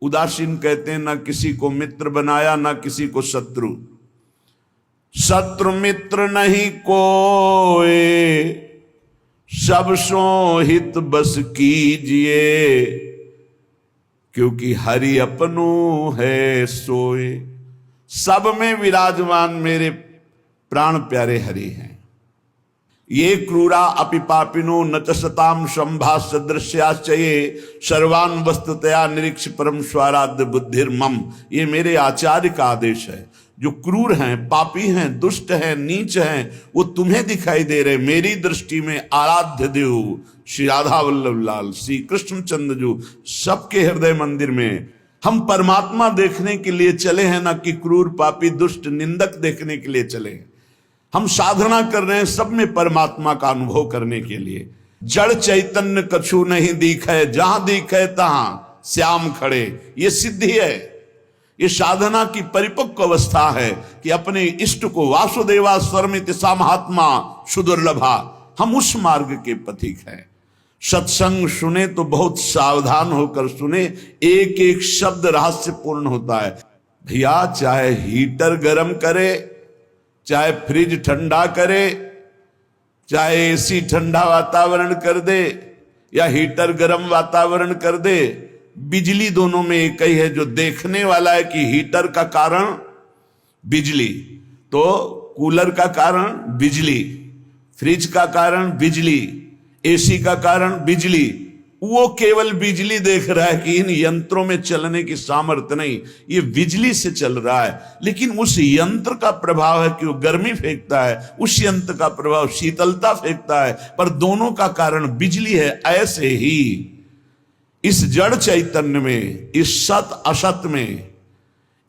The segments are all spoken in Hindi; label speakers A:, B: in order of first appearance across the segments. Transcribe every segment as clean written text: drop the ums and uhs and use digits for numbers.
A: उदासीन कहते हैं ना किसी को मित्र बनाया ना किसी को शत्रु। शत्रु मित्र नहीं कोई, सब सो हित बस कीजिए, क्योंकि हरि अपनो है सोए। सब में विराजमान मेरे प्राण प्यारे हरि हैं। ये क्रूरा अपि पापिनो न च सताम संभाष्य दृश्याश्चये सर्वान वस्तुतया निरीक्ष परम स्वाराध्य बुद्धिर्मम। ये मेरे आचार्य का आदेश है। जो क्रूर हैं, पापी हैं, दुष्ट हैं, नीच हैं, वो तुम्हें दिखाई दे रहे। मेरी दृष्टि में आराध्य देव श्री राधा वल्लभ लाल, श्री कृष्णचंद्र जो सबके हृदय मंदिर में हम परमात्मा देखने के लिए चले हैं, ना कि क्रूर पापी दुष्ट निंदक देखने के लिए चले हैं। हम साधना कर रहे हैं सब में परमात्मा का अनुभव करने के लिए। जड़ चैतन्य कछु नहीं दिखे, जहां दिखे तहां श्याम खड़े। ये सिद्धि है, ये साधना की परिपक्व अवस्था है कि अपने इष्ट को वासुदेवा स्वरमित सा महात्मा सुदुर्लभा। हम उस मार्ग के पथिक हैं। सत्संग सुने तो बहुत सावधान होकर सुने, एक एक शब्द रहस्यपूर्ण होता है। भैया चाहे हीटर गर्म करे, चाहे फ्रिज ठंडा करे, चाहे एसी ठंडा वातावरण कर दे या हीटर गर्म वातावरण कर दे, बिजली दोनों में एक ही है। जो देखने वाला है कि हीटर का कारण बिजली, तो कूलर का कारण बिजली, फ्रिज का कारण बिजली, एसी का कारण बिजली, वो केवल बिजली देख रहा है कि इन यंत्रों में चलने की सामर्थ्य नहीं, ये बिजली से चल रहा है। लेकिन उस यंत्र का प्रभाव है कि वो गर्मी फेंकता है, उस यंत्र का प्रभाव शीतलता फेंकता है, पर दोनों का कारण बिजली है। ऐसे ही इस जड़ चैतन्य में, इस सत असत में,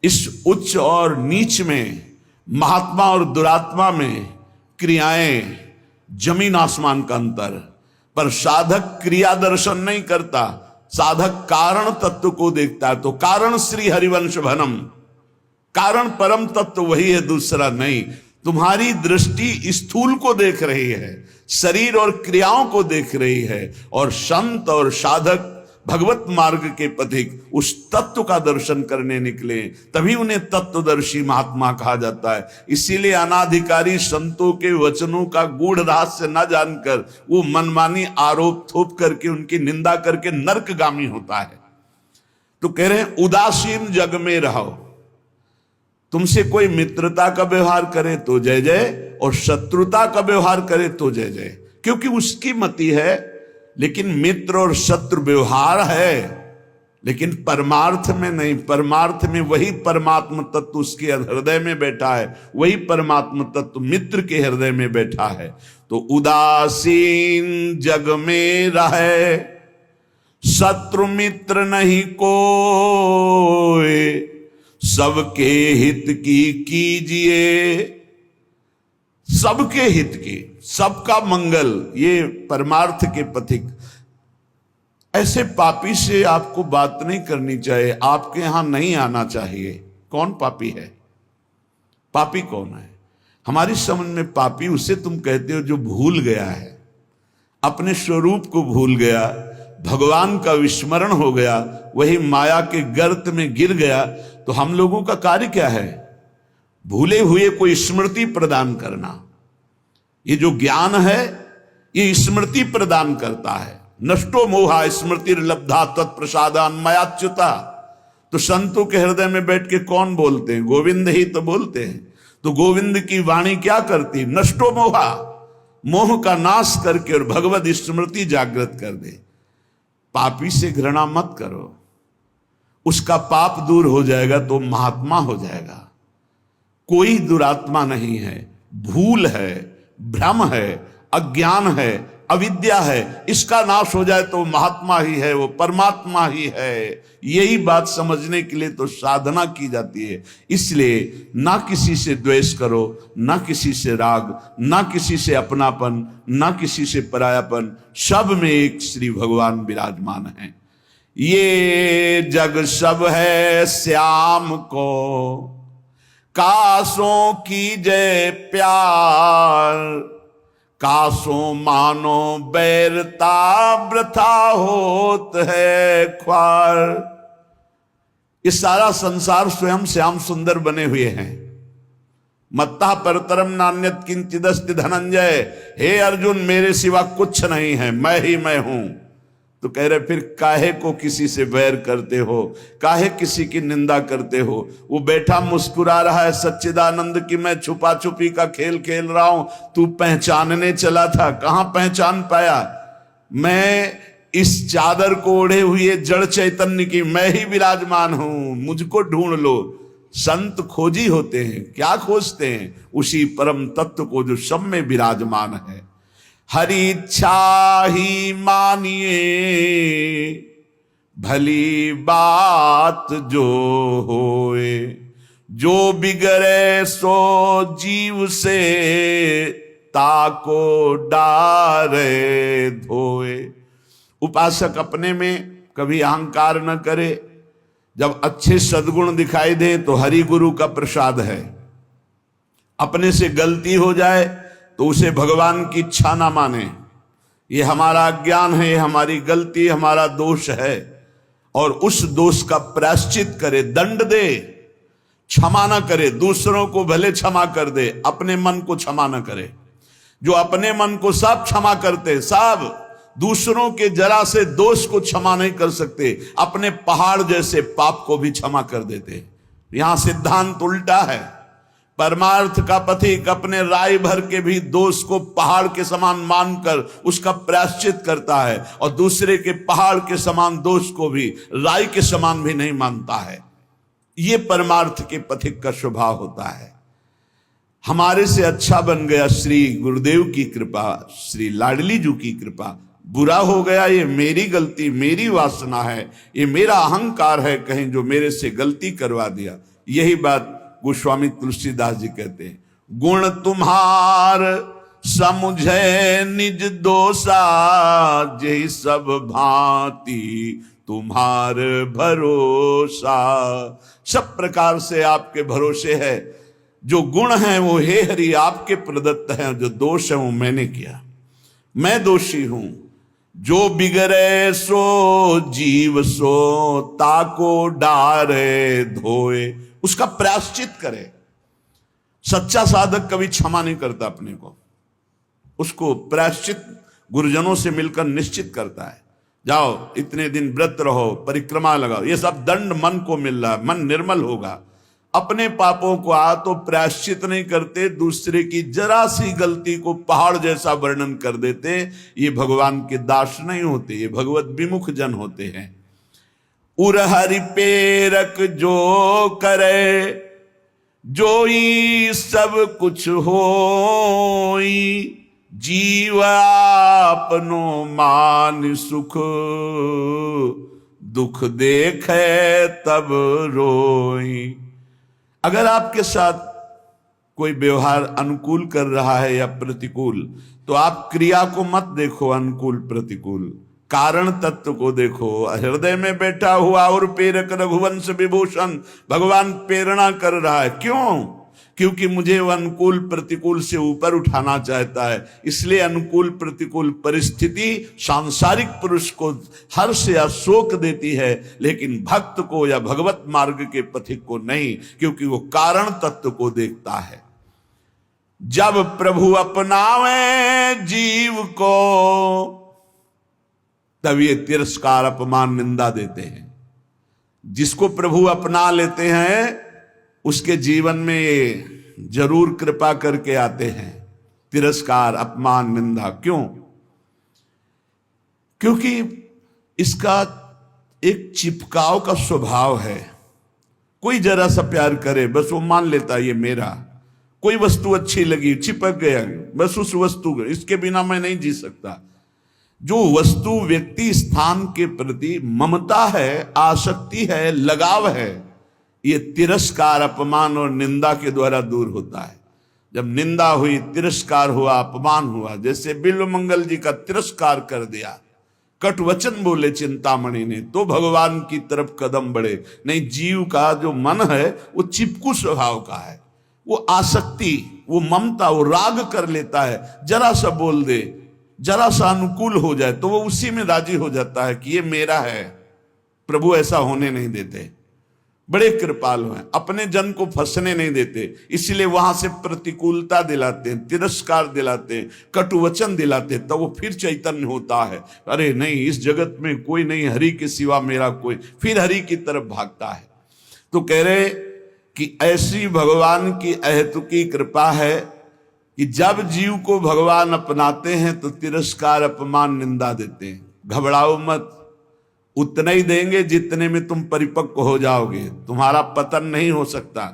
A: इस उच्च और नीच में, महात्मा और दुरात्मा में क्रियाएं जमीन आसमान का अंतर। पर साधक क्रिया दर्शन नहीं करता, साधक कारण तत्व को देखता है। तो कारण श्री हरिवंश भनम, कारण परम तत्व वही है, दूसरा नहीं। तुम्हारी दृष्टि स्थूल को देख रही है, शरीर और क्रियाओं को देख रही है, और संत और साधक भगवत मार्ग के पथिक उस तत्व का दर्शन करने निकले, तभी उन्हें तत्वदर्शी महात्मा कहा जाता है। इसीलिए अनाधिकारी संतों के वचनों का गूढ़ रहस्य न जानकर वो मनमानी आरोप थोप करके उनकी निंदा करके नरकगामी होता है। तो कह रहे हैं उदासीन जग में रहो। तुमसे कोई मित्रता का व्यवहार करे तो जय जय, और शत्रुता का व्यवहार करे तो जय जय, क्योंकि उसकी मति है। लेकिन मित्र और शत्रु व्यवहार है, लेकिन परमार्थ में नहीं। परमार्थ में वही परमात्म तत्व उसके हृदय में बैठा है, वही परमात्म तत्व मित्र के हृदय में बैठा है। तो उदासीन जग में रहे, शत्रु मित्र नहीं कोई, सबके हित की कीजिए। सबके हित की, सबका मंगल, ये परमार्थ के पथिक। ऐसे पापी से आपको बात नहीं करनी चाहिए, आपके यहां नहीं आना चाहिए। कौन पापी है? पापी कौन है? हमारी समझ में पापी उसे तुम कहते हो जो भूल गया है, अपने स्वरूप को भूल गया, भगवान का विस्मरण हो गया, वही माया के गर्त में गिर गया। तो हम लोगों का कार्य क्या है? भूले हुए को स्मृति प्रदान करना। ये जो ज्ञान है ये स्मृति प्रदान करता है। नष्टो मोहा स्मृति लब्धा तत्प्रसादान मयाच्युता। तो संतों के हृदय में बैठ के कौन बोलते हैं? गोविंद ही तो बोलते हैं। तो गोविंद की वाणी क्या करती? नष्टो मोहा, मोह का नाश करके और भगवत स्मृति जागृत कर दे। पापी से घृणा मत करो, उसका पाप दूर हो जाएगा तो महात्मा हो जाएगा। कोई दुरात्मा नहीं है, भूल है, भ्रम है, अज्ञान है, अविद्या है। इसका नाश हो जाए तो महात्मा ही है, वो परमात्मा ही है। यही बात समझने के लिए तो साधना की जाती है। इसलिए ना किसी से द्वेष करो, ना किसी से राग, ना किसी से अपनापन, ना किसी से परायापन। सब में एक श्री भगवान विराजमान है। ये जग सब है श्याम को, कासों की जय प्यार, कासों मानो बैरता वृथा होत है ख्वार। ये सारा संसार स्वयं श्याम सुंदर बने हुए हैं। मत्ता परतरम नान्यत किंचिदस्ति धनंजय, हे अर्जुन मेरे सिवा कुछ नहीं है, मैं ही मैं हूं। तो कह रहे फिर काहे को किसी से बैर करते हो, काहे किसी की निंदा करते हो। वो बैठा मुस्कुरा रहा है सच्चिदानंद की मैं छुपा छुपी का खेल खेल रहा हूं, तू पहचानने चला था, कहां पहचान पाया। मैं इस चादर को ओढ़े हुए जड़ चैतन्य की मैं ही विराजमान हूं, मुझको ढूंढ लो। संत खोजी होते हैं, क्या खोजते हैं, उसी परम तत्व को जो सब में विराजमान है। हरि इच्छा ही मानिए भली बात जो होए, जो बिगड़े सो जीव से ताको डारे धोए। उपासक अपने में कभी अहंकार न करे, जब अच्छे सद्गुण दिखाई दे तो हरि गुरु का प्रसाद है। अपने से गलती हो जाए तो उसे भगवान की इच्छा ना माने, ये हमारा अज्ञान है, ये हमारी गलती, हमारा दोष है, और उस दोष का प्रायश्चित करे, दंड दे, क्षमा ना करे। दूसरों को भले क्षमा कर दे, अपने मन को क्षमा ना करे। जो अपने मन को सब क्षमा करते, सब दूसरों के जरा से दोष को क्षमा नहीं कर सकते, अपने पहाड़ जैसे पाप को भी क्षमा कर देते। यहां सिद्धांत उल्टा है। परमार्थ का पथिक अपने राय भर के भी दोष को पहाड़ के समान मानकर उसका प्रायश्चित करता है, और दूसरे के पहाड़ के समान दोष को भी राय के समान भी नहीं मानता है। ये परमार्थ के पथिक का स्वभाव होता है। हमारे से अच्छा बन गया श्री गुरुदेव की कृपा, श्री लाडली जी की कृपा। बुरा हो गया ये मेरी गलती, मेरी वासना है, ये मेरा अहंकार है कहीं जो मेरे से गलती करवा दिया। यही बात गोस्वामी तुलसीदास जी कहते हैं, गुण तुम्हार समुझे निज दोषा, जय सब भांति तुम्हार भरोसा। सब प्रकार से आपके भरोसे है। जो गुण है वो हे हरि आपके प्रदत्त हैं, जो दोष है वो मैंने किया, मैं दोषी हूं। जो बिगड़े सो जीव सो ताको डारे धोए, उसका प्रायश्चित करे। सच्चा साधक कभी क्षमा नहीं करता अपने को, उसको प्रायश्चित गुरुजनों से मिलकर निश्चित करता है। जाओ इतने दिन व्रत रहो, परिक्रमा लगाओ, ये सब दंड मन को मिल रहा है, मन निर्मल होगा। अपने पापों को तो प्रायश्चित नहीं करते, दूसरे की जरा सी गलती को पहाड़ जैसा वर्णन कर देते। ये भगवान के दास नहीं होते, ये भगवत विमुख जन होते हैं। उरहरि पेरक जो करे, जोई सब कुछ होई, जीव आपनो मान सुख, दुख देखे तब रोई। अगर आपके साथ कोई व्यवहार अनुकूल कर रहा है या प्रतिकूल, तो आप क्रिया को मत देखो अनुकूल प्रतिकूल, कारण तत्व को देखो। हृदय में बैठा हुआ और प्रेरक रघुवंश विभूषण भगवान प्रेरणा कर रहा है। क्यों? क्योंकि मुझे वो अनुकूल प्रतिकूल से ऊपर उठाना चाहता है। इसलिए अनुकूल प्रतिकूल परिस्थिति सांसारिक पुरुष को हर्ष या शोक देती है, लेकिन भक्त को या भगवत मार्ग के पथिक को नहीं, क्योंकि वो कारण तत्व को देखता है। जब प्रभु अपनावे जीव को, तब ये तिरस्कार अपमान निंदा देते हैं। जिसको प्रभु अपना लेते हैं उसके जीवन में ये जरूर कृपा करके आते हैं, तिरस्कार अपमान निंदा। क्यों? क्योंकि इसका एक चिपकाव का स्वभाव है। कोई जरा सा प्यार करे बस वो मान लेता है ये मेरा। कोई वस्तु अच्छी लगी, चिपक गया, बस उस वस्तु, इसके बिना मैं नहीं जी सकता। जो वस्तु व्यक्ति स्थान के प्रति ममता है, आसक्ति है, लगाव है, ये तिरस्कार अपमान और निंदा के द्वारा दूर होता है। जब निंदा हुई, तिरस्कार हुआ, अपमान हुआ, जैसे बिल्वमंगल जी का तिरस्कार कर दिया, कट वचन बोले चिंतामणि ने, तो भगवान की तरफ कदम बढ़े। नहीं, जीव का जो मन है वो चिपकू स्वभाव का है, वो आसक्ति, वो ममता, वो राग कर लेता है। जरा सा बोल दे, जरा सा अनुकूल हो जाए तो वो उसी में राजी हो जाता है कि ये मेरा है। प्रभु ऐसा होने नहीं देते। बड़े कृपालु हैं, अपने जन को फंसने नहीं देते, इसलिए वहां से प्रतिकूलता दिलाते हैं, तिरस्कार दिलाते हैं, कटुवचन दिलाते हैं, तो वो फिर चैतन्य होता है। अरे नहीं, इस जगत में कोई नहीं, हरि के सिवा मेरा कोई, फिर हरि की तरफ भागता है। तो कह रहे कि ऐसी भगवान की अहेतुकी कृपा है कि जब जीव को भगवान अपनाते हैं तो तिरस्कार, अपमान, निंदा देते हैं। घबराओ मत, उतना ही देंगे जितने में तुम परिपक्व हो जाओगे। तुम्हारा पतन नहीं हो सकता,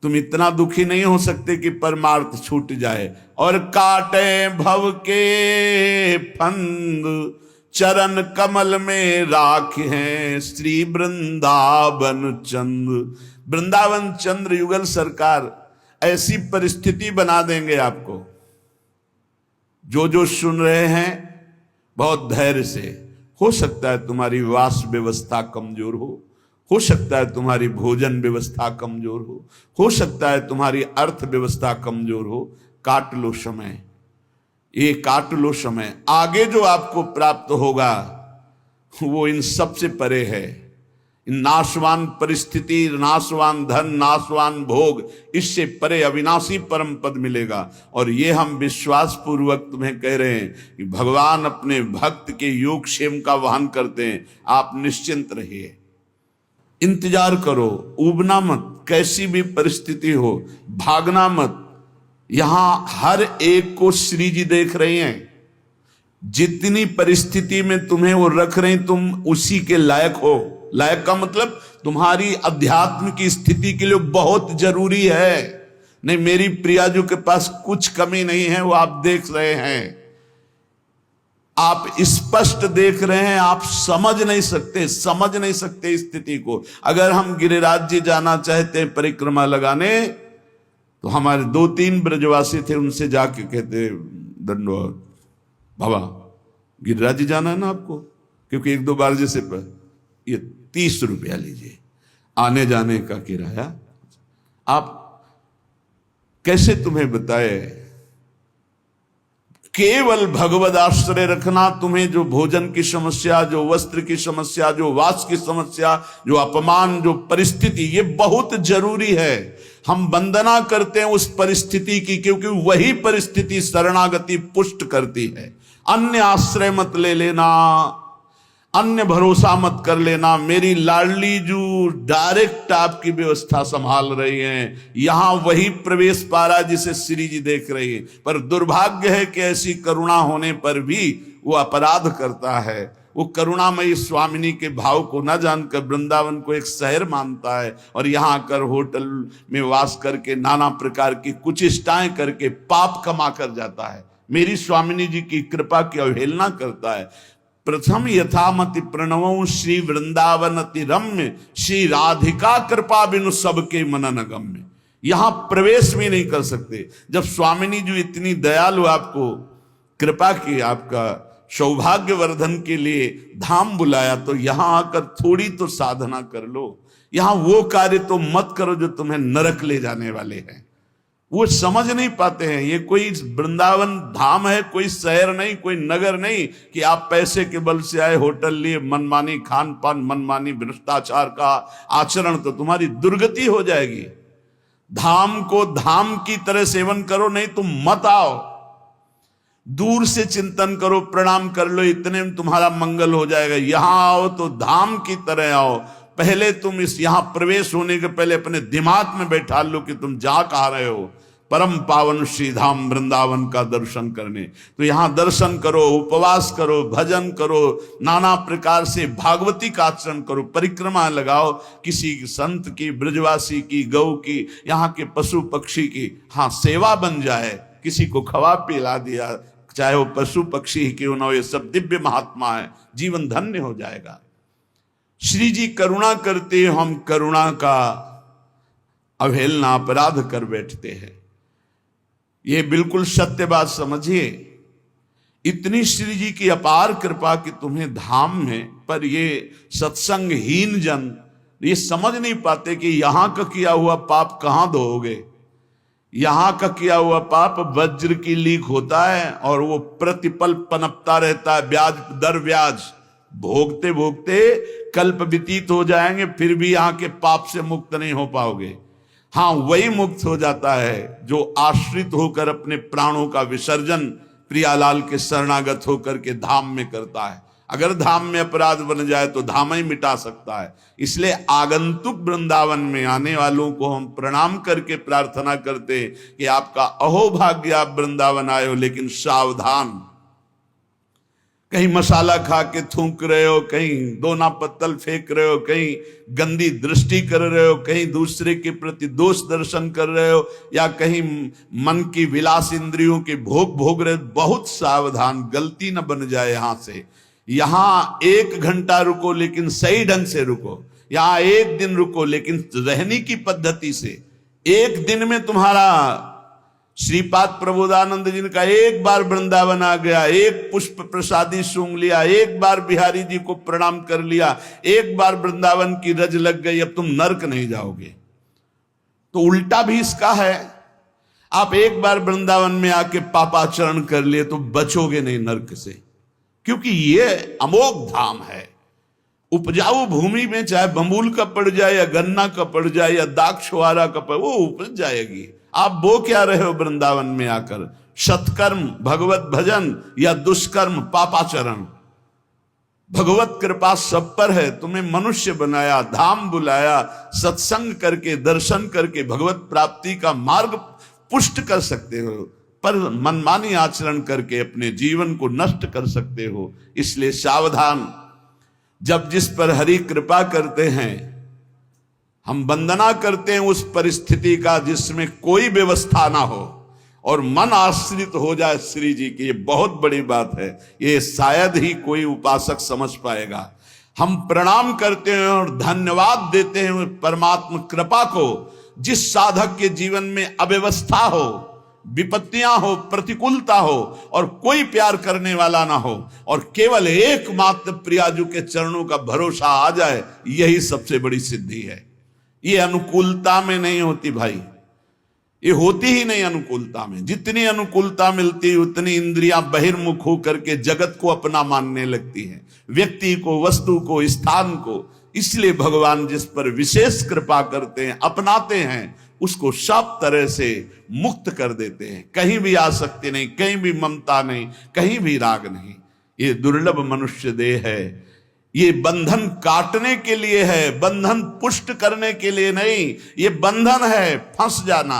A: तुम इतना दुखी नहीं हो सकते कि परमार्थ छूट जाए। और काटे भव के फंद, चरण कमल में राख हैं श्री वृंदावन चंद्र। वृंदावन चंद्र युगल सरकार ऐसी परिस्थिति बना देंगे आपको। जो सुन रहे हैं बहुत धैर्य से, हो सकता है तुम्हारी वास व्यवस्था कमजोर हो सकता है तुम्हारी भोजन व्यवस्था कमजोर हो सकता है तुम्हारी अर्थ व्यवस्था कमजोर हो। काट लो समय, ये काट लो समय। आगे जो आपको प्राप्त होगा वो इन सबसे परे है। नाशवान परिस्थिति, नाशवान धन, नाशवान भोग, इससे परे अविनाशी परम पद मिलेगा। और ये हम विश्वास पूर्वक तुम्हें कह रहे हैं कि भगवान अपने भक्त के योग क्षेम का वहन करते हैं। आप निश्चिंत रहिए, इंतजार करो, ऊबना मत, कैसी भी परिस्थिति हो भागना मत। यहां हर एक को श्री जी देख रही हैं। जितनी परिस्थिति में तुम्हें वो रख रहे हैं, तुम उसी के लायक हो। लायक का मतलब तुम्हारी अध्यात्म की स्थिति के लिए बहुत जरूरी है। नहीं, मेरी प्रियाजू के पास कुछ कमी नहीं है, वो आप देख रहे हैं, आप स्पष्ट देख रहे हैं, आप समझ नहीं सकते स्थिति को। अगर हम गिरिराज जी जाना चाहते हैं परिक्रमा लगाने, तो हमारे 2-3 ब्रजवासी थे, उनसे जाके कहते दंडवत बाबा गिरिराज जी जाना है ना आपको, क्योंकि 1-2 बार जैसे ये 30 रुपया लीजिए आने जाने का किराया। आप कैसे तुम्हें बताए, केवल भगवद आश्रय रखना। तुम्हें जो भोजन की समस्या, जो वस्त्र की समस्या, जो वास की समस्या, जो अपमान, जो परिस्थिति, ये बहुत जरूरी है। हम वंदना करते हैं उस परिस्थिति की, क्योंकि वही परिस्थिति शरणागति पुष्ट करती है। अन्य आश्रय मत ले लेना, अन्य भरोसा मत कर लेना। मेरी लाडली जो डायरेक्ट आपकी व्यवस्था संभाल रही हैं, यहां वही प्रवेश पा रहा जिसे श्री जी देख रही है। पर दुर्भाग्य है कि ऐसी करुणा होने पर भी वो अपराध करता है। वो करुणामयी स्वामिनी के भाव को न जानकर वृंदावन को एक शहर मानता है, और यहां आकर होटल में वास करके नाना प्रकार की कुचेष्टाएं करके पाप कमा कर जाता है। मेरी स्वामिनी जी की कृपा की अवहेलना करता है। प्रथम यथामति प्रणवों श्री वृंदावन अति रम्य, श्री राधिका कृपा बिनु सबके मनन गम्य। यहां प्रवेश भी नहीं कर सकते। जब स्वामिनी जी इतनी दयालु आपको कृपा की, आपका सौभाग्य वर्धन के लिए धाम बुलाया, तो यहां आकर थोड़ी तो साधना कर लो। यहां वो कार्य तो मत करो जो तुम्हें नरक ले जाने वाले हैं। वो समझ नहीं पाते हैं। ये कोई वृंदावन धाम है, कोई शहर नहीं, कोई नगर नहीं कि आप पैसे के बल से आए, होटल लिए, मनमानी खान पान, मनमानी भ्रष्टाचार का आचरण, तो तुम्हारी दुर्गति हो जाएगी। धाम को धाम की तरह सेवन करो, नहीं तुम मत आओ। दूर से चिंतन करो, प्रणाम कर लो, इतने में तुम्हारा मंगल हो जाएगा। यहां आओ तो धाम की तरह आओ। पहले तुम इस यहां प्रवेश होने के पहले अपने दिमाग में बैठा लो कि तुम जा कहां रहे हो। परम पावन श्री धाम वृंदावन का दर्शन करने, तो यहां दर्शन करो, उपवास करो, भजन करो, नाना प्रकार से भागवती का आचरण करो, परिक्रमा लगाओ, किसी संत की, ब्रजवासी की, गौ की, यहाँ के पशु पक्षी की, हाँ सेवा बन जाए, किसी को खवा पिला दिया, चाहे वो पशु पक्षी ही क्यों ना हो, ये सब दिव्य महात्मा है, जीवन धन्य हो जाएगा। श्री जी करुणा करते, हम करुणा का अवहेलना, अपराध कर बैठते हैं। ये बिल्कुल सत्य बात समझिए। इतनी श्री जी की अपार कृपा कि तुम्हें धाम में, पर ये सत्संगहीन जन ये समझ नहीं पाते कि यहां का किया हुआ पाप कहां धोओगे। यहां का किया हुआ पाप वज्र की लीक होता है और वो प्रतिपल पनपता रहता है, ब्याज दर ब्याज। भोगते भोगते कल्प व्यतीत हो जाएंगे, फिर भी यहाँ के पाप से मुक्त नहीं हो पाओगे। हाँ, वही मुक्त हो जाता है जो आश्रित होकर अपने प्राणों का विसर्जन प्रियालाल के शरणागत होकर के धाम में करता है। अगर धाम में अपराध बन जाए तो धाम ही मिटा सकता है। इसलिए आगंतुक वृंदावन में आने वालों को हम प्रणाम करके प्रार्थना करते हैं कि आपका अहोभाग्य, आप वृंदावन आए हो, लेकिन सावधान, कहीं मसाला खा के थूक रहे हो, कहीं दोना पत्तल फेंक रहे हो, कहीं गंदी दृष्टि कर रहे हो, कहीं दूसरे के प्रति दोष दर्शन कर रहे हो, या कहीं मन की विलास इंद्रियों के भोग भोग रहे हो। बहुत सावधान, गलती न बन जाए। यहां से यहां 1 घंटा रुको लेकिन सही ढंग से रुको, यहां 1 दिन रुको लेकिन रहने की पद्धति से। 1 दिन में तुम्हारा श्रीपाद प्रबोधानंद जी का एक बार वृंदावन आ गया, एक पुष्प प्रसादी सूंघ लिया, एक बार बिहारी जी को प्रणाम कर लिया, एक बार वृंदावन की रज लग गई, अब तुम नरक नहीं जाओगे। तो उल्टा भी इसका है, आप एक बार वृंदावन में आके पापाचरण कर लिए तो बचोगे नहीं नरक से, क्योंकि ये अमोघ धाम है। उपजाऊ भूमि में चाहे बमूल का पड़ जाए या गन्ना का पड़ जाए या दाक्षवारा का पड़, वो उपज जाएगी। आप वो क्या रहे हो वृंदावन में आकर? सत्कर्म भगवत भजन या दुष्कर्म पापाचरण। भगवत कृपा सब पर है, तुम्हें मनुष्य बनाया, धाम बुलाया, सत्संग करके दर्शन करके भगवत प्राप्ति का मार्ग पुष्ट कर सकते हो, पर मनमानी आचरण करके अपने जीवन को नष्ट कर सकते हो। इसलिए सावधान। जब जिस पर हरि कृपा करते हैं, हम वंदना करते हैं उस परिस्थिति का जिसमें कोई व्यवस्था ना हो और मन आश्रित हो जाए श्री जी की। ये बहुत बड़ी बात है, ये शायद ही कोई उपासक समझ पाएगा। हम प्रणाम करते हैं और धन्यवाद देते हैं परमात्मा कृपा को। जिस साधक के जीवन में अव्यवस्था हो, विपत्तियां हो, प्रतिकूलता हो और कोई प्यार करने वाला ना हो और केवल एकमात्र प्रियाजू के चरणों का भरोसा आ जाए, यही सबसे बड़ी सिद्धि है। ये अनुकूलता में नहीं होती भाई, ये होती ही नहीं अनुकूलता में। जितनी अनुकूलता मिलती उतनी इंद्रियां बहिर्मुख होकर के जगत को अपना मानने लगती हैं, व्यक्ति को, वस्तु को, स्थान को। इसलिए भगवान जिस पर विशेष कृपा करते हैं, अपनाते हैं, उसको सब तरह से मुक्त कर देते हैं। कहीं भी आसक्ति नहीं, कहीं भी ममता नहीं, कहीं भी राग नहीं। ये दुर्लभ मनुष्य देह है। ये बंधन काटने के लिए है, बंधन पुष्ट करने के लिए नहीं। ये बंधन है फंस जाना।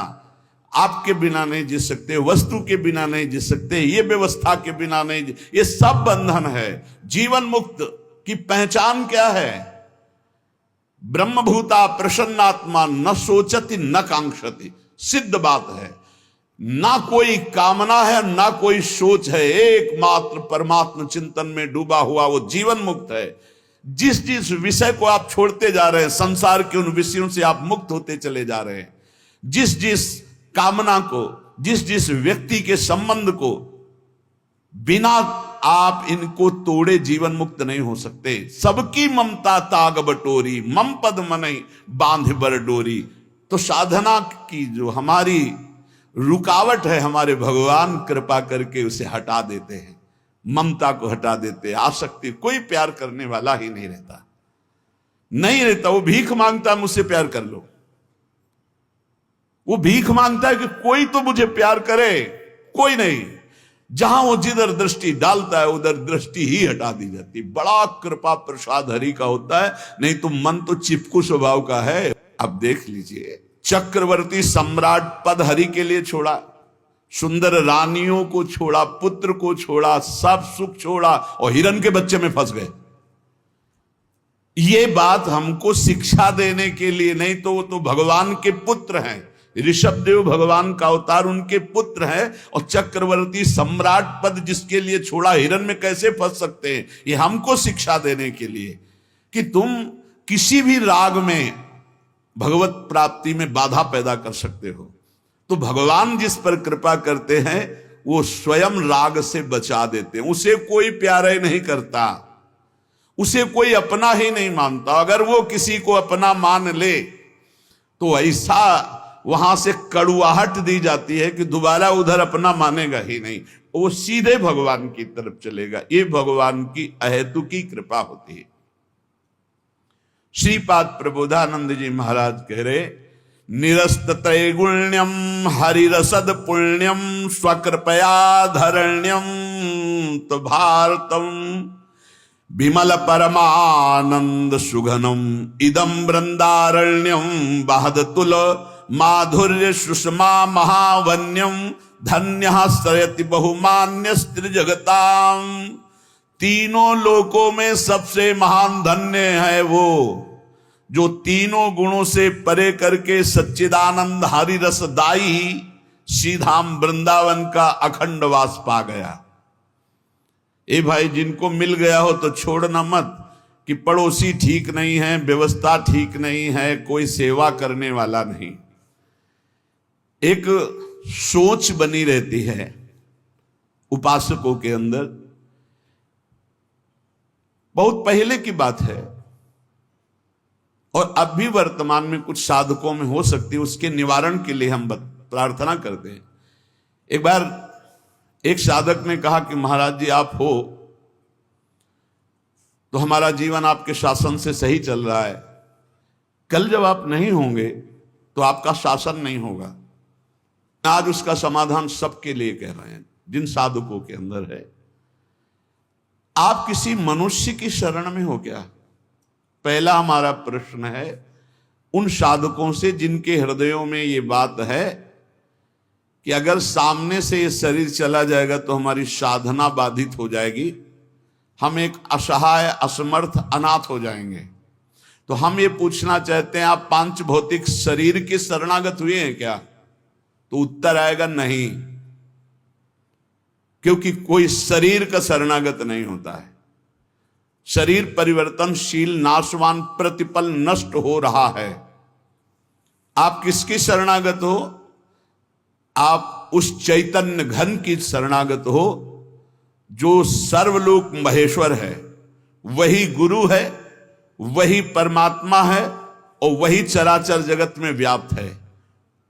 A: आपके बिना नहीं जी सकते, वस्तु के बिना नहीं जी सकते, ये व्यवस्था के बिना नहीं, ये सब बंधन है। जीवन मुक्त की पहचान क्या है? ब्रह्मभूता प्रसन्नात्मा न सोचति न कांक्षति। सिद्ध बात है। ना कोई कामना है, ना कोई सोच है, एकमात्र परमात्मा चिंतन में डूबा हुआ वो जीवन मुक्त है। जिस जिस विषय को आप छोड़ते जा रहे हैं, संसार के उन विषयों से आप मुक्त होते चले जा रहे हैं। जिस जिस कामना को, जिस जिस व्यक्ति के संबंध को बिना आप इनको तोड़े जीवन मुक्त नहीं हो सकते। सबकी ममता ताग बटोरी, मम पद मनई बांध बर डोरी। तो साधना की जो हमारी रुकावट है, हमारे भगवान कृपा करके उसे हटा देते हैं, ममता को हटा देते हैं। आसक्ति, कोई प्यार करने वाला ही नहीं रहता, नहीं रहता। वो भीख मांगता है, मुझसे प्यार कर लो। वो भीख मांगता है कि कोई तो मुझे प्यार करे, कोई नहीं। जहां वो जिधर दृष्टि डालता है उधर दृष्टि ही हटा दी जाती। बड़ा कृपा प्रसाद हरि का होता है, नहीं तो मन तो चिपकू स्वभाव का है। अब देख लीजिए, चक्रवर्ती सम्राट पद हरि के लिए छोड़ा, सुंदर रानियों को छोड़ा, पुत्र को छोड़ा, सब सुख छोड़ा और हिरण के बच्चे में फंस गए। ये बात हमको शिक्षा देने के लिए, नहीं तो वो तो भगवान के पुत्र हैं। ऋषभदेव भगवान का अवतार, उनके पुत्र हैं। और चक्रवर्ती सम्राट पद जिसके लिए छोड़ा, हिरण में कैसे फंस सकते हैं? ये हमको शिक्षा देने के लिए कि तुम किसी भी राग में भगवत प्राप्ति में बाधा पैदा कर सकते हो। तो भगवान जिस पर कृपा करते हैं वो स्वयं राग से बचा देते हैं। उसे कोई प्यार ही नहीं करता, उसे कोई अपना ही नहीं मानता। अगर वो किसी को अपना मान ले तो ऐसा वहां से कड़ुआहट दी जाती है कि दोबारा उधर अपना मानेगा ही नहीं। वो सीधे भगवान की तरफ चलेगा। ये भगवान की अहेतु की कृपा होती है। श्रीपाद प्रबोधानंद जी महाराज कह रहे, निरस्त त्रैगुण्यम हरिरसद पुण्यम स्वकृपया धरण्यम तो भारतम विमल परमानंद सुघनम इदम वृंदारण्यम बहदतुल माधुर्य सुषमा महावन्यम धन्य सरयति बहुमान्य स्त्री जगताम। तीनों लोकों में सबसे महान धन्य है वो जो तीनों गुणों से परे करके सच्चिदानंद हरि रसदाई श्रीधाम वृंदावन का अखंड वास पा गया। ए भाई, जिनको मिल गया हो तो छोड़ना मत कि पड़ोसी ठीक नहीं है, व्यवस्था ठीक नहीं है, कोई सेवा करने वाला नहीं। एक सोच बनी रहती है उपासकों के अंदर। बहुत पहले की बात है और अब भी वर्तमान में कुछ साधकों में हो सकती है, उसके निवारण के लिए हम प्रार्थना करते हैं। एक बार एक साधक ने कहा कि महाराज जी आप हो तो हमारा जीवन आपके शासन से सही चल रहा है, कल जब आप नहीं होंगे तो आपका शासन नहीं होगा। आज उसका समाधान सबके लिए कह रहे हैं जिन साधकों के अंदर है। आप किसी मनुष्य की शरण में हो क्या? पहला हमारा प्रश्न है उन साधकों से जिनके हृदयों में ये बात है कि अगर सामने से ये शरीर चला जाएगा तो हमारी साधना बाधित हो जाएगी, हम एक असहाय असमर्थ अनाथ हो जाएंगे। तो हम ये पूछना चाहते हैं आप पांच भौतिक शरीर के शरणागत हुए हैं क्या? तो उत्तर आएगा नहीं, क्योंकि कोई शरीर का शरणागत नहीं होता है। शरीर परिवर्तनशील, नाशवान, प्रतिपल नष्ट हो रहा है। आप किसकी शरणागत हो? आप उस चैतन्य घन की शरणागत हो जो सर्वलोक महेश्वर है, वही गुरु है, वही परमात्मा है और वही चराचर जगत में व्याप्त है।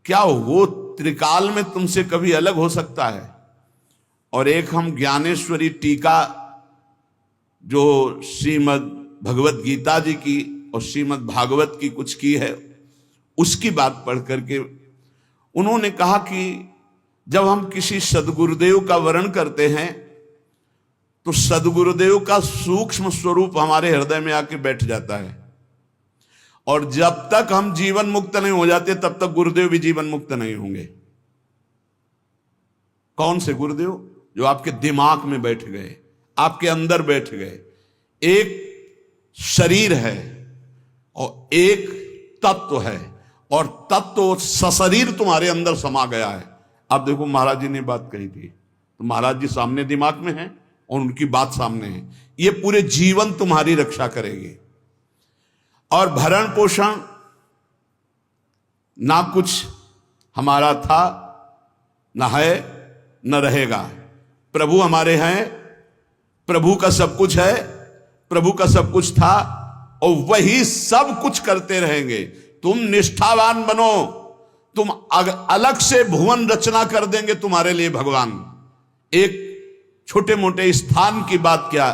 A: क्या वो त्रिकाल में तुमसे कभी अलग हो सकता है? और एक हम ज्ञानेश्वरी टीका जो श्रीमद् भगवत गीता जी की और श्रीमद् भागवत की कुछ की है, उसकी बात पढ़ करके उन्होंने कहा कि जब हम किसी सदगुरुदेव का वर्ण करते हैं तो सदगुरुदेव का सूक्ष्म स्वरूप हमारे हृदय में आके बैठ जाता है, और जब तक हम जीवन मुक्त नहीं हो जाते तब तक गुरुदेव भी जीवन मुक्त नहीं होंगे। कौन से गुरुदेव? जो आपके दिमाग में बैठ गए, आपके अंदर बैठ गए। एक शरीर है और एक तत्व है, और तत्व सशरीर तुम्हारे अंदर समा गया है। अब देखो महाराज जी ने बात कही थी तो महाराज जी सामने दिमाग में है और उनकी बात सामने है। ये पूरे जीवन तुम्हारी रक्षा करेगी। और भरण पोषण ना कुछ हमारा था, ना है, न रहेगा। प्रभु हमारे हैं, प्रभु का सब कुछ है, प्रभु का सब कुछ था और वही सब कुछ करते रहेंगे। तुम निष्ठावान बनो, तुम अलग से भुवन रचना कर देंगे तुम्हारे लिए भगवान। एक छोटे मोटे स्थान की बात क्या,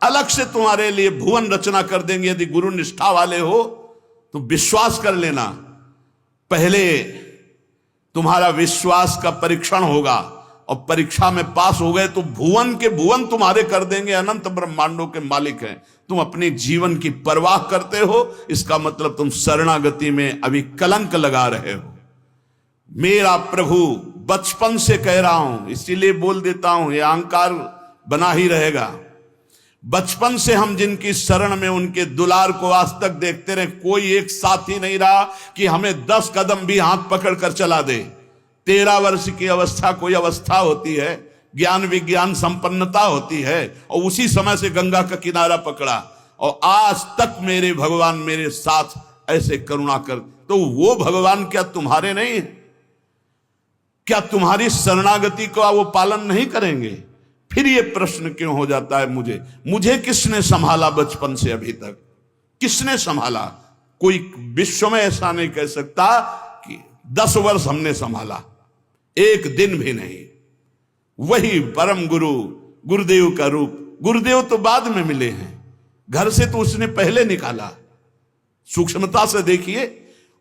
A: अलग से तुम्हारे लिए भुवन रचना कर देंगे। यदि गुरु निष्ठा वाले हो तो विश्वास कर लेना, पहले तुम्हारा विश्वास का परीक्षण होगा और परीक्षा में पास हो गए तो भुवन के भुवन तुम्हारे कर देंगे। अनंत ब्रह्मांडों के मालिक हैं। तुम अपने जीवन की परवाह करते हो, इसका मतलब तुम शरणागति में अभी कलंक लगा रहे हो। मेरा प्रभु बचपन से कह रहा हूं, इसीलिए बोल देता हूं, यह अहंकार बना ही रहेगा। बचपन से हम जिनकी शरण में उनके दुलार को आज तक देखते रहे, कोई एक साथी नहीं रहा कि हमें 10 कदम भी हाथ पकड़ कर चला दे। 13 वर्ष की अवस्था कोई अवस्था होती है, ज्ञान विज्ञान संपन्नता होती है, और उसी समय से गंगा का किनारा पकड़ा और आज तक मेरे भगवान मेरे साथ ऐसे करुणा कर। तो वो भगवान क्या तुम्हारे नहीं है? क्या तुम्हारी शरणागति का वो पालन नहीं करेंगे? फिर ये प्रश्न क्यों हो जाता है मुझे किसने संभाला बचपन से अभी तक? किसने संभाला? कोई विश्व में ऐसा नहीं कह सकता कि 10 वर्ष हमने संभाला, एक दिन भी नहीं। वही परम गुरु, गुरुदेव का रूप। गुरुदेव तो बाद में मिले हैं, घर से तो उसने पहले निकाला। सूक्ष्मता से देखिए,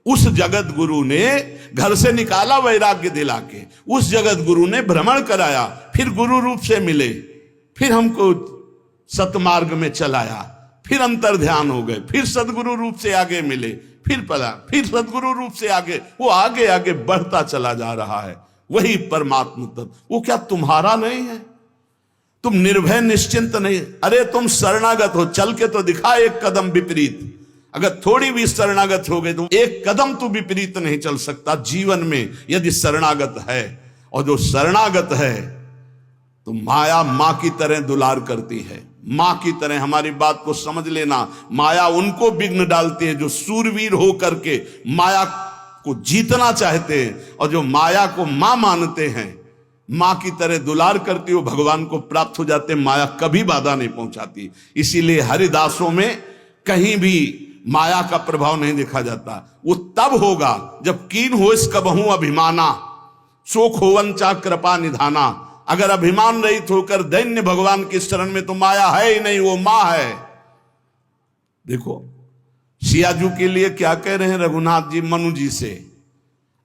A: उस जगत गुरु ने घर से निकाला वैराग्य दिला के, उस जगत गुरु ने भ्रमण कराया, फिर गुरु रूप से मिले, फिर हमको सतमार्ग में चलाया, फिर अंतर ध्यान हो गए, फिर सदगुरु रूप से आगे मिले, फिर पला, फिर सदगुरु रूप से आगे, वो आगे आगे बढ़ता चला जा रहा है। वही परमात्मा तत्व। वो क्या तुम्हारा नहीं है? तुम निर्भय निश्चिंत नहीं? अरे तुम शरणागत हो, चल के तो दिखा एक कदम विपरीत। अगर थोड़ी भी शरणागत हो गए तो एक कदम तो विपरीत नहीं चल सकता जीवन में, यदि शरणागत है। और जो शरणागत है तो माया मां की तरह दुलार करती है, मां की तरह। हमारी बात को समझ लेना, माया उनको विघ्न डालती है जो सूरवीर हो करके माया को जीतना चाहते हैं, और जो माया को मां मानते हैं, मां की तरह दुलार करती हो, भगवान को प्राप्त हो जाते हैं। माया कभी बाधा नहीं पहुंचाती। इसीलिए हरिदासों में कहीं भी माया का प्रभाव नहीं देखा जाता। वो तब होगा जब कीन हो इस कबहू अभिमाना, शोक होवन चा कृपा निधाना। अगर अभिमान रहित होकर दैन्य भगवान की शरण में, तो माया है ही नहीं, वो मां है। देखो सियाजू के लिए क्या कह रहे हैं रघुनाथ जी मनु जी से,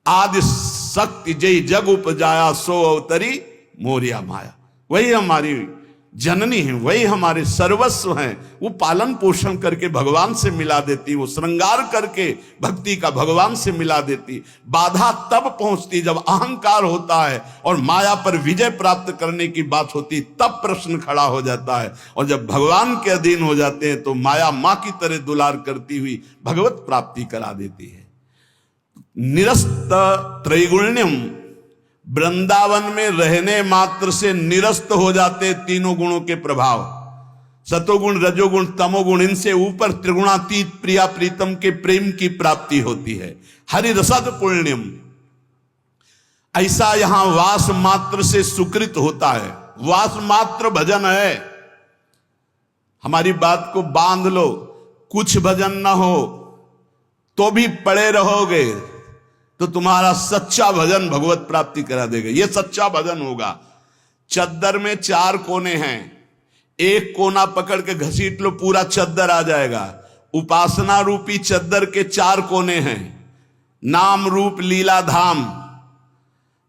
A: आदि शक्ति जय जग उपजाया सो अवतरी मोरिया माया। वही हमारी जननी है, वही हमारे सर्वस्व हैं। वो पालन पोषण करके भगवान से मिला देती, वो श्रृंगार करके भक्ति का भगवान से मिला देती। बाधा तब पहुंचती जब अहंकार होता है और माया पर विजय प्राप्त करने की बात होती, तब प्रश्न खड़ा हो जाता है। और जब भगवान के अधीन हो जाते हैं तो माया मां की तरह दुलार करती हुई भगवत प्राप्ति करा देती है। निरस्त त्रैगुण्यम, वृंदावन में रहने मात्र से निरस्त हो जाते तीनों गुणों के प्रभाव, सतोगुण रजोगुण तमोगुण। इनसे ऊपर त्रिगुणातीत प्रिया प्रीतम के प्रेम की प्राप्ति होती है। हरि रसद पुण्यम, ऐसा यहां वास मात्र से सुकृत होता है। वास मात्र भजन है। हमारी बात को बांध लो, कुछ भजन ना हो तो भी पड़े रहोगे तो तुम्हारा सच्चा भजन भगवत प्राप्ति करा देगा। यह सच्चा भजन होगा। चद्दर में 4 कोने हैं, एक कोना पकड़ के घसीट लो, पूरा चद्दर आ जाएगा। उपासना रूपी चद्दर के 4 कोने हैं, नाम रूप लीला धाम।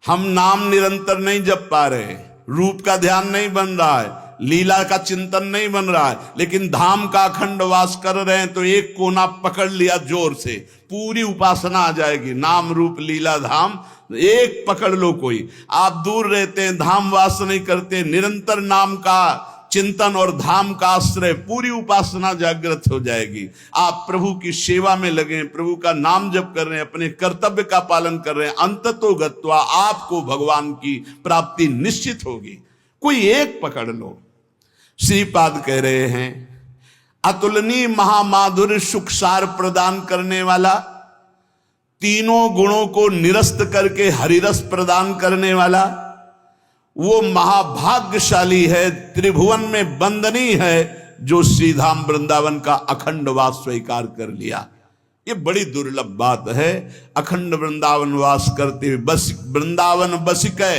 A: हम नाम निरंतर नहीं जप पा रहे, रूप का ध्यान नहीं बन रहा है, लीला का चिंतन नहीं बन रहा है, लेकिन धाम का अखंड वास कर रहे हैं, तो एक कोना पकड़ लिया जोर से, पूरी उपासना आ जाएगी। नाम रूप लीला धाम एक पकड़ लो। कोई आप दूर रहते हैं, धाम वास नहीं करते, निरंतर नाम का चिंतन और धाम का आश्रय, पूरी उपासना जागृत हो जाएगी। आप प्रभु की सेवा में लगे, प्रभु का नाम जप कर रहे हैं, अपने कर्तव्य का पालन कर रहे हैं, अंततो गत्वा आपको भगवान की प्राप्ति निश्चित होगी। कोई एक पकड़ लो। श्रीपाद कह रहे हैं, अतुलनीय महामाधुर्य सुखसार प्रदान करने वाला, तीनों गुणों को निरस्त करके हरिरस प्रदान करने वाला, वो महाभाग्यशाली है, त्रिभुवन में वंदनीय है, जो श्रीधाम वृंदावन का अखंड वास स्वीकार कर लिया। ये बड़ी दुर्लभ बात है। अखंड वृंदावन वास करते हुए बस वृंदावन बसिकै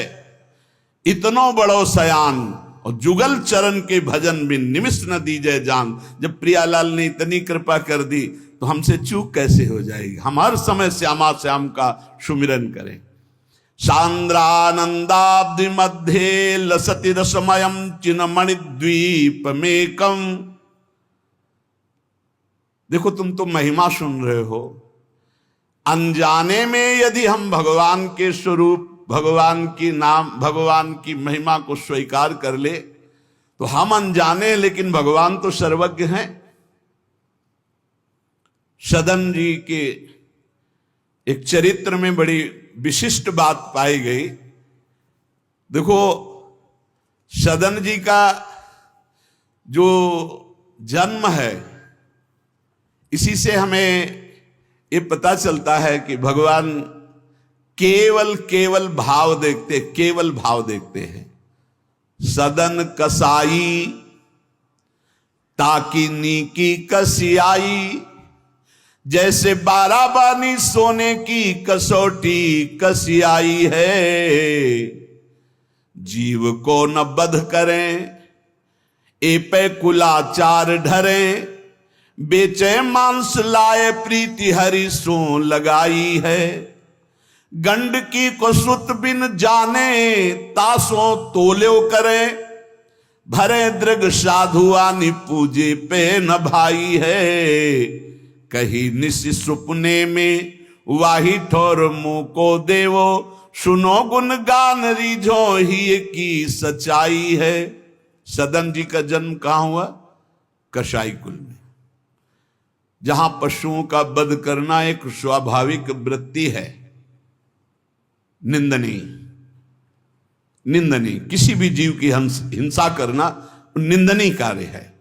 A: इतनो बड़ो सयान, और जुगल चरण के भजन में निमिष न दीजय जान। जब प्रियालाल ने इतनी कृपा कर दी तो हमसे चूक कैसे हो जाएगी। हम हर समय श्यामा श्याम का सुमिरन करें। सांद्रानंदाब्धि मध्य लसति रसमयम चिन्मणि द्वीप मेकम। देखो तुम तो महिमा सुन रहे हो, अनजाने में यदि हम भगवान के स्वरूप, भगवान की नाम, भगवान की महिमा को स्वीकार कर ले तो हम अनजाने, लेकिन भगवान तो सर्वज्ञ हैं। सदन जी के एक चरित्र में बड़ी विशिष्ट बात पाई गई। देखो सदन जी का जो जन्म है, इसी से हमें ये पता चलता है कि भगवान केवल भाव देखते, केवल भाव देखते हैं। सदन कसाई ताकि नीकी कसियाई, जैसे बाराबानी सोने की कसौटी कसियाई है। जीव को न बध करें, ए पे कुलाचार ढरे, बेचे मांस लाए प्रीति हरि सो लगाई है। गंडकी को सुत बिन जाने, तासो तोल्यो करे, भरे दृग साधु आनि पूजे पे न भाई है। कही निशि सुपने में वाही ठोर मुंह को देवो, सुनो गुण गान रीझो ही की सच्चाई है। सदन जी का जन्म कहां हुआ? कसाई कुल में, जहां पशुओं का वध करना एक स्वाभाविक वृत्ति है, निंदनीय निंदनीय। किसी भी जीव की हिंसा करना निंदनीय कार्य है।